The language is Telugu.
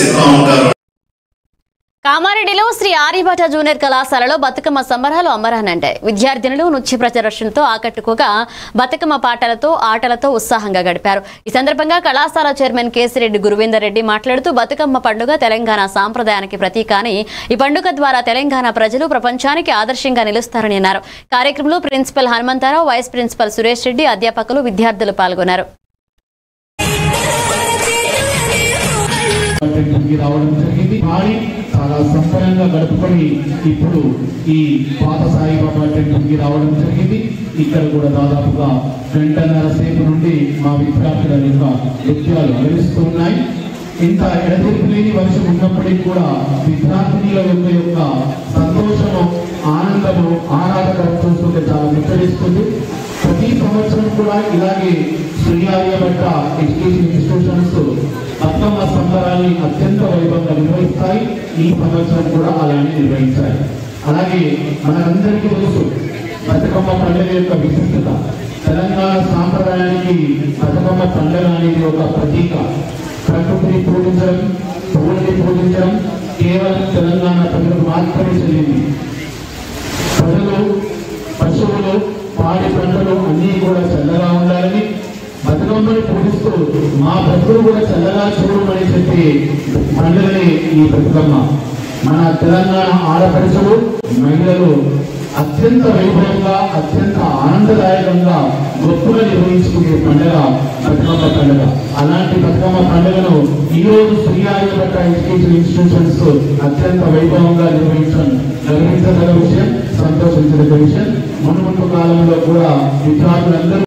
చేస్తూ ఉంటారు. కామారెడ్డిలో శ్రీ ఆర్యభట జూనియర్ కళాశాలలో బతుకమ్మ సంబరాలు అంబరానంటాయి. విద్యార్థినులు నృత్య ప్రదర్శనతో ఆకట్టుకోగా బతుకమ్మ పాటలతో ఆటలతో ఉత్సాహంగా గడిపారు. ఈ సందర్భంగా కళాశాల చైర్మన్ కేసిరెడ్డి గురువేందర్ రెడ్డి మాట్లాడుతూ బతుకమ్మ పండుగ తెలంగాణ సాంప్రదాయానికి ప్రతీక అని, ఈ పండుగ ద్వారా తెలంగాణ ప్రజలు ప్రపంచానికి ఆదర్శంగా నిలుస్తారని అన్నారు. కార్యక్రమంలో principal Hanumantharao, vice principal Suresh Reddy, అధ్యాపకులు, విద్యార్థులు పాల్గొన్నారు. చాలా సంపన్నంగా గడుపుకొని ఇప్పుడు ఈ పాత సాయిబాబా టెంపుల్కి రావడం జరిగింది. ఇక్కడ కూడా దాదాపుగా గంటన్నర సేపు నుండి మా విద్యార్థుల యొక్క నృత్యాలు అలరిస్తూ ఉన్నాయి. ఇంత ఎడతెరిపి లేని వర్షం ఉన్నప్పటికీ కూడా విద్యార్థినుల యొక్క సంతోషము, ఆనందము, ఆహ్లాదకరం చూస్తుంటే చాలా ముచ్చరిస్తుంది. ప్రతి సంవత్సరం కూడా ఇలాగే శ్రీ ఆర్యభట్ట ఎడ్యుకేషన్ ఇన్స్టిట్యూషన్స్ బతుకమ్మ సంబరాన్ని అత్యంత వైభవంగా నిర్వహిస్తాయి. ఈ సంవత్సరం కూడా అలానే నిర్వహించాలి. అలాగే మనందరికీ తెలుసు బతుకమ్మ పండుగ యొక్క విశిష్టత. తెలంగాణ సాంప్రదాయానికి బతుకమ్మ పండుగ అనేది ఒక ప్రతీక. ప్రకృతిని పూజించడం, పువ్వుల్ని పూజించడం కేవలం తెలంగాణ ప్రజలకు మాత్రమే చెల్లింది. ప్రజలు, పశువులు, పాడి పంటలు అన్నీ కూడా చల్లగా ఉండాలని బతుకమ్మని పూజిస్తూ మా బ్రతుకులు కూడా చల్లగా చూడమని చెప్పి పండుగని ఈ బతుకమ్మ. మన తెలంగాణ ఆడపడుచులు, మహిళలు అత్యంత వైభవంగా, అత్యంత ఆనందదాయకంగా గొప్పగా నిర్వహించుకునే పండుగ బతుకమ్మ పండుగ. అలాంటి బతుకమ్మ పండుగను ఈ రోజు శ్రీ ఆర్యభట్ట ఎడ్యుకేషన్ ఇన్స్టిట్యూషన్స్ అత్యంత వైభవంగా నిర్వహించదగ్గ విషయం, సంతోషించదగ్గ విషయం. మున్ముందు కాలంలో కూడా విద్యార్థులందరూ